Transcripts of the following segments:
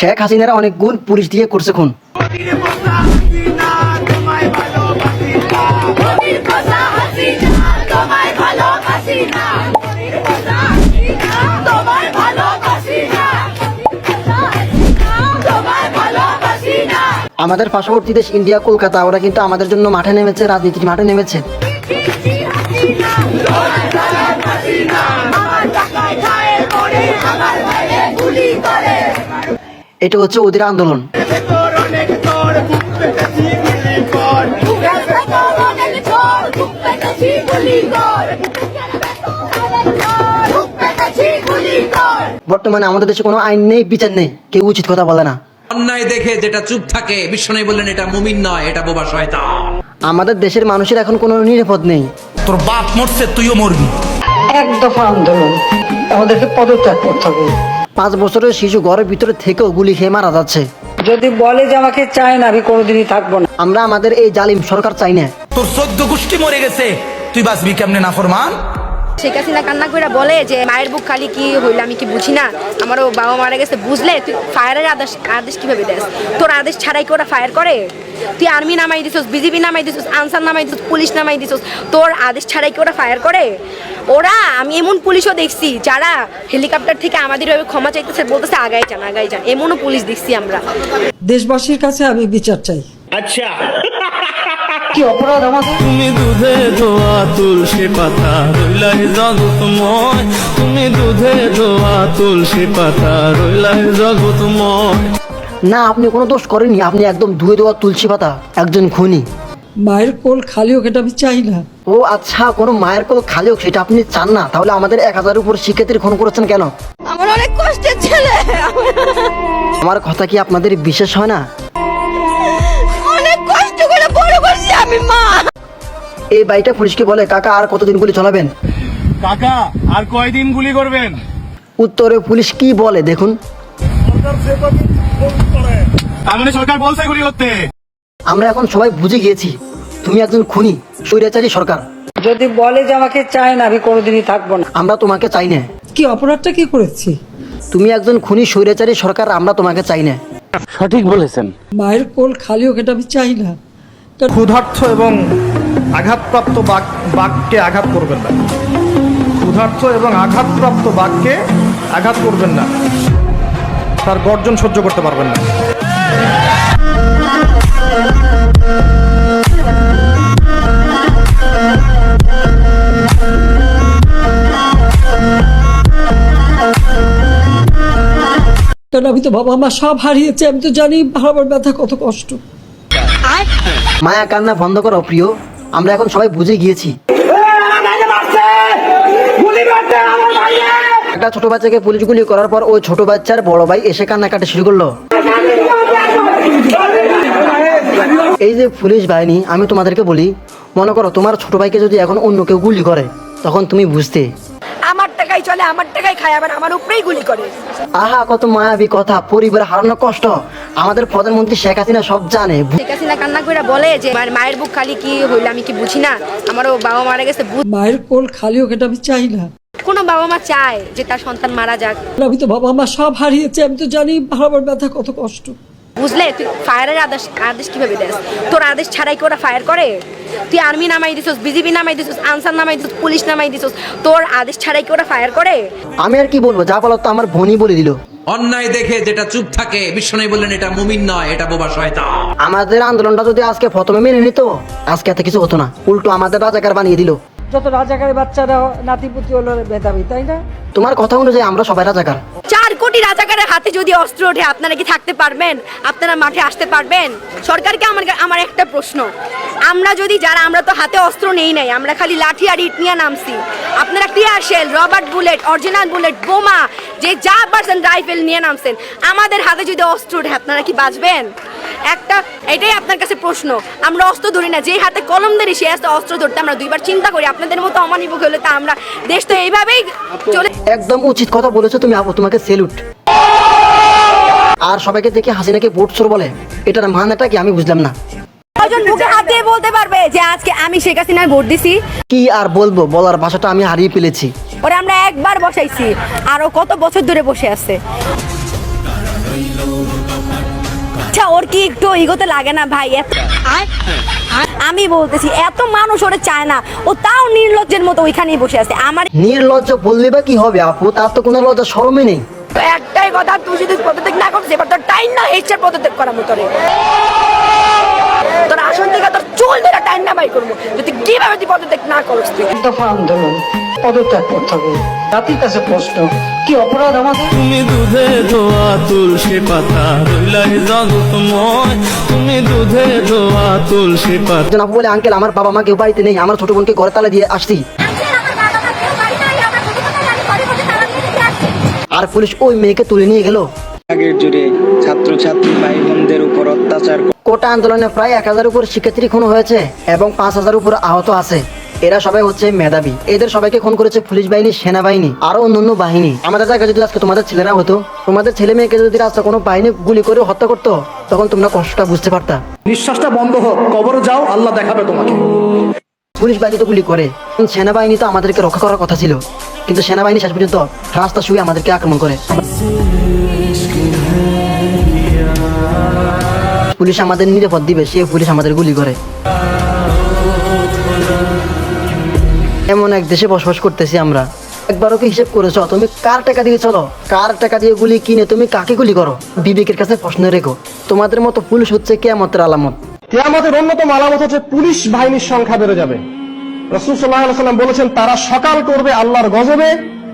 শেখ হাসিনারা অনেক গুণ পুলিশ দিয়ে করছে খুন। আমাদের পার্শ্ববর্তী দেশ ইন্ডিয়া, কলকাতা, ওরা কিন্তু আমাদের জন্য মাঠে নেমেছে, রাজনীতির মাঠে নেমেছে। এটা হচ্ছে ওদের আন্দোলন। বর্তমানে আমাদের দেশে কোনো আইন নেই, বিচার নেই, কেউ উচিত কথা বলে না। অন্যায় দেখে যেটা চুপ থাকে, বিশ্বনবী বললেন এটা মুমিন নয়, এটা বোবা শয়তান। আমাদের দেশের মানুষের এখন কোনো নিরাপদ নেই। তোর বাপ মরছে, তুইও মরবি। এক দফা আন্দোলন, আমাদেরকে পদত্যাগ করতে হবে। 5 বছরের শিশু ঘরের ভিতরে থেকেও গুলি খেয়ে মারা যাচ্ছে। যদি বলে যে আমাকে চায় না, আমি কোনোদিনই থাকবো না। আমরা আমাদের এই জালিম সরকার চাই না। তোর 14 গোষ্ঠী মরে গেছে, তুই বাঁচবি কেমনে নাফরমান? শেখ হাসিনা কান্না করে বলে যে মায়ের বুক খালি কি হইলো আমি কি বুঝি না, আমারও বাবা মারা গেছে, বুঝলে তুই ফায়ারের আদেশ কিভাবে দেস? তোর আদেশ ছাড়াই কি ওরা ফায়ার করে? তুই আর্মি নামাই দিছিস, বিজিবি নামাই দিছিস, আনসার নামাই দিছিস, পুলিশ নামাই দিছিস, তোর আদেশ ছাড়াই কি ওরা ফায়ার করে? ওরা, আমি এমন পুলিশও দেখছি যারা হেলিকপ্টার থেকে আমাদের ক্ষমা চাইতেছে, বলতেছে আগাই যান, এমনও পুলিশ দেখছি আমরা। দেশবাসীর কাছে আমি বিচার চাই। আচ্ছা, কি অপরাধ আমাদের? তুমি দুধে ধোয়া তুলসী পাতা রইলাই জগৎময়, তুমি দুধে ধোয়া তুলসী পাতা রইলাই জগৎময়। না, আপনি কোনো দোষ করেননি, আপনি একদম ধুয়ে দেওয়া তুলসী পাতা, একজন খুনি। মায়ের কোল খালি হোক, এটা আমি চাই না। ও আচ্ছা, কোনো মায়ের কোল খালি হোক সেটা আপনি চান না? তাহলে আমাদের 1000-এর উপর শিক্ষার্থীর খুন করেছেন কেন? আমার অনেক কষ্টের ছেলে, আমার কথা কি আপনাদের বিশ্বাস হয় না? অনেক কষ্ট করে বড় করছি আমি মা। এই বাড়িটা পুলিশকে বলে, কাকা আর কতদিন গুলি চালাবেন? কাকা আর কয়দিন গুলি করবেন? উত্তরে পুলিশ কি বলে দেখুন। তার মানে সরকার বলছে গুলি করতে। আমরা এখন সবাই বুঝে গিয়েছি তুমি একজন খুনি, স্বৈরাচারী সরকার। যদি বলে যে আমাকে চায় না, আমি কোনোদিনই থাকবো না। আমরা তোমাকে চাই না। কি অপরাধটা কি করেছি? তুমি একজন খুনি, স্বৈরাচারী সরকার, আমরা তোমাকে চাই না। মায়ের কোল খালি হোক, এটা আমি চাই না। ক্ষুধার্ত এবং আঘাতপ্রাপ্ত বাঘকে আঘাত করবেন না। ক্ষুধার্ত এবং আঘাতপ্রাপ্ত বাঘকে আঘাত করবেন না, তার গর্জন সহ্য করতে পারবেন না। কারণ আমি তো বাবা মা সব হারিয়েছি, আমি তো জানি হারাবার ব্যথা কত কষ্ট। মায়া কান্না বন্ধ করো প্রিয়, আমরা এখন সবাই বুঝে গিয়েছি। একটা ছোট বাচ্চাকে পুলিশ গুলি করার পর ওই ছোট বাচ্চার বড় ভাই এসে কান্নাকাটি শুরু করলো। এই যে পুলিশ বাহিনী, আমি তোমাদেরকে বলি, মনে করো তোমার ছোট ভাইকে যদি এখন অন্য কেউ গুলি করে, তখন তুমি বুঝতে আমার টাকাই চলে, আমার টাকাই খায়, আবার আমার উপরেই গুলি করে। আহা, কত মায়াবী কথা। পরিবার হারানো কষ্ট আমাদের প্রধানমন্ত্রী শেখ হাসিনা সব জানে। শেখ হাসিনা কান্না করে বলে যে মায়ের বুক খালি কি হইলো আমি কি বুঝি না, আমারও বাবা মারা গেছে। মায়ের কোল খালি হোক, এটা আমি চাই না। কোনো বাবা মা চায় যে তার সন্তান মারা যাক? আমি তো বাবা মা সব হারিয়েছি, আমি তো জানি হারাবার ব্যথা কত কষ্ট। বুঝলে তুই ফায়ারের আদেশ কিভাবে দেস? তোর আদেশ ছাড়াই কি ওরা ফায়ার করে? তুই আর্মি নামাই দিছিস, বিজিবি নামাই দিছিস, আনসার নামাই দিছিস, পুলিশ নামাই দিছিস, তোর আদেশ ছাড়াই কি ওরা ফায়ার করে? আমি আর কি বলবো, যা বলো তো আমার বোনই বলে দিল। অন্যায় দেখে যেটা চুপ থাকে, বিশ্বনবী বললেন এটা মুমিন নয়, এটা বোবা শয়তান। আমাদের আন্দোলনটা যদি আজকে প্রথমে মেনে নিত, আজকে এত কিছু হতো না। উল্টো আমাদের রাজাকার বানিয়ে দিল। যত রাজাকারের বাচ্চারা নাতিপুতি হলো মেধাবী, তাই না? তোমার কথা অনুযায়ী আমরা সবাই রাজাকার। 4 কোটি রাজাকারের হাতে যদি অস্ত্র ওঠে, আপনারা কি থাকতে পারবেন? আপনারা মাঠে আসতে পারবেন? সরকারকে আমার একটা প্রশ্ন, আমরা যদি আমরা তো হাতে অস্ত্র নেই নাই, আমরা খালি লাঠি আর ইট নিয়ে নামছি। আপনারা tear shell, rubber bullet, original bullet, বোমা, যে যা পারছেন রাইফেল নিয়ে নামছেন। আমাদের হাতে যদি অস্ত্র ওঠে, আপনারা কি বাঁচবেন? এটাই আপনার কাছে প্রশ্ন। আমরা অস্ত্র ধরি না, যে হাতে কলম ধরি সে হাতে অস্ত্র ধরতে আমরা 2বার চিন্তা করি। আপনাদের মতো অমানিক হলে তা আমরা দেশ তো এইভাবেই চলে। একদম উচিত কথা বলেছো তুমি আপু, তোমাকে সেলুট। আর সবাইকে দেখে হাসিনাকে ভোট চোর বলে, এটার মানেটা কি আমি বুঝলাম না। কয়জন মুখে হাত দিয়ে বলতে পারবে যে আজকে আমি শেখ হাসিনার ভোট দিছি? কি আর বলবো, বলার ভাষাটা আমি হারিয়ে ফেলেছি। ওরে আমরা একবার বসাইছি, আরো কত বছর ধরে বসে আছে। আচ্ছা ওর কি একটু ইগোতে লাগে না ভাই? আমি বলতেছি এত মানুষ ওরে চায় না, ও তাও নির্লজ্জের মতো ওইখানেই বসে আছে। আমার নির্লজ্জ বললে বা কি হবে আপু, তার তো কোনো লজ্জা শরমই নেই। তো একটাই কথা, তুই যদি পদত্যাগ না করিস এবার তোর টাইম না হেডসেট পদত্যাগ করা মতো রে। তোর আসন থেকে তোর চুল ধরে টাইম না বাই করবো যদি কিভাবে তুই পদত্যাগ না করিস। তুই দফা আন্দোলন পদত্যাগ করতে হবে। জাতির কাছে প্রশ্ন, কি অপরাধ আমাদের? তুমি দুধে ধোয়া তুলসী পাতা রইলাই জগৎময়, তুমি দুধে ধোয়া তুলসী পাতা। একজন আপু বলে, আঙ্কেল আমার বাবা মা কেউ বাড়িতে নেই, আমার ছোট বোনকে ঘরে তালা দিয়ে আসছি। আর পুলিশ ওই মেয়েকে তুলে নিয়ে গেল। আগের জুড়ে ছাত্রছাত্রী ভাই বোনদের উপর অত্যাচার কোটা আন্দোলনে প্রায় 1000 উপর শিক্ষার্থী খুন হয়েছে এবং 5000 উপর আহত আছে। এরা সবাই হচ্ছে মেধাবী। এদের সবাইকে খুন করেছে পুলিশ বাহিনী, সেনাবাহিনী আরো অন্যান্য বাহিনী। আমাদের জায়গায় যদি আজকে তোমাদের ছেলেরা হতো, তোমাদের ছেলে মেয়েকে যদি রাস্তা কোনো বাহিনী গুলি করে হত্যা করতো, তখন তোমরা কষ্টটা বুঝতে পারতা। নিঃশ্বাসটা বন্ধ হোক, কবরে যাও, আল্লাহ দেখাবে তোমাকে। পুলিশ বাহিনী তো গুলি করে, সেনাবাহিনী তো আমাদেরকে রক্ষা করার কথা ছিল, কিন্তু সেনাবাহিনী শেষ পর্যন্ত রাস্তা শুয়ে আমাদেরকে আক্রমণ করে। পুলিশ আমাদের নিরাপদ দিবে, সে পুলিশ আমাদের গুলি করে। এমন এক দেশে বসবাস করতেছি আমরা। একবারও কি হিসেব করেছো তুমি কার টাকা দিয়ে চলো? কার টাকা দিয়ে গুলি কিনে তুমি কাকে গুলি করো? বিবেকের কাছে প্রশ্ন রেখো। তোমাদের মতো পুলিশ হচ্ছে কিয়ামতের আলামত। কিয়ামতের অন্যতম আলামত হচ্ছে পুলিশ বাহিনীর সংখ্যা বেড়ে যাবে। রাসূল সাল্লাল্লাহু আলাইহি ওয়াসাল্লাম বলেছেন, তারা সকাল করবে আল্লাহর গজবে,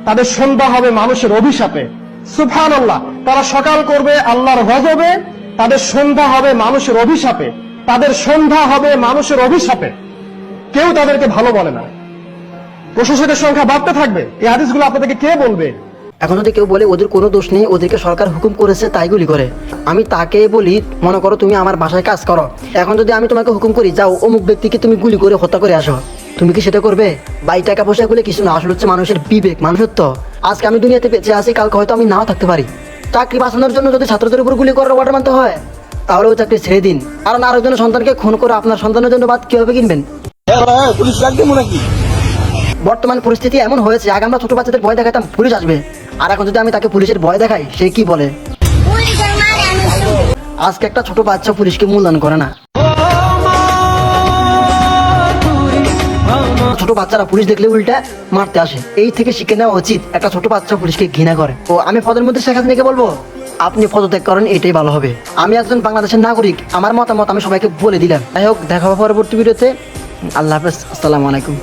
তাদের সন্ধ্যা হবে মানুষের অভিশাপে। সুবহানাল্লাহ। তারা সকাল করবে আল্লাহর গজবে, তাদের সন্ধ্যা হবে মানুষের অভিশাপে। তাদের সন্ধ্যা হবে মানুষের অভিশাপে। কেউ তাদেরকে ভালো বলে না। প্রশাসকের সংখ্যা বাড়তে থাকবে। এই হাদিসগুলো আপনাদেরকে কে বলবে? এখন যদি কেউ বলে ওদের কোনো দোষ নেই, ওদেরকে সরকার হুকুম করেছে তাই গুলি করে, আমি তাকে বলি, মনে করো তুমি আমার বাসায় কাজ করো, এখন যদি আমি তোমাকে হুকুম করি যাও অমুক ব্যক্তিকে তুমি গুলি করে হত্যা করে আসো, তুমি কি সেটা করবে? বাই টাকা পয়সা গুলো কিছু না, আসলে হচ্ছে মানুষের বিবেক, মানুষের তো। আজকে আমি দুনিয়াতে বেঁচে আছি, কালকে হয়তো আমি নাও থাকতে পারি। চাকরি বাঁচানোর জন্য যদি ছাত্রদের উপর গুলি করার অর্ডার মানতে হয়, তাহলে ওই চাকরি ছেড়ে দিন। কারণ আরেকজনের সন্তানকে খুন করে আপনার সন্তানের জন্য বাদ কিভাবে কিনবেন? বর্তমান পরিস্থিতি এমন হয়েছে, আগে আমরা ছোট বাচ্চাদের ভয় দেখাতাম পুলিশ আসবে, আর এখন যদি আমি তাকে পুলিশের ভয় দেখাই, সে কি বলে? আজকে একটা ছোট বাচ্চা পুলিশকে মূল্যায়ন করে না। ছোট বাচ্চারা পুলিশ দেখলে উল্টা মারতে আসে। এই থেকে শিখে নেওয়া উচিত, একটা ছোট বাচ্চা পুলিশকে ঘৃণা করে। ও আমি পদের মধ্যে শেখ হাসিনাকে বলবো, আপনি পদত্যাগ করেন, এটাই ভালো হবে। আমি একজন বাংলাদেশের নাগরিক, আমার মতামত আমি সবাইকে বলে দিলাম। যাই হোক, দেখা হবে পরবর্তী ভিডিওতে। আল্লাহ হাফেজ, আসসালামু আলাইকুম।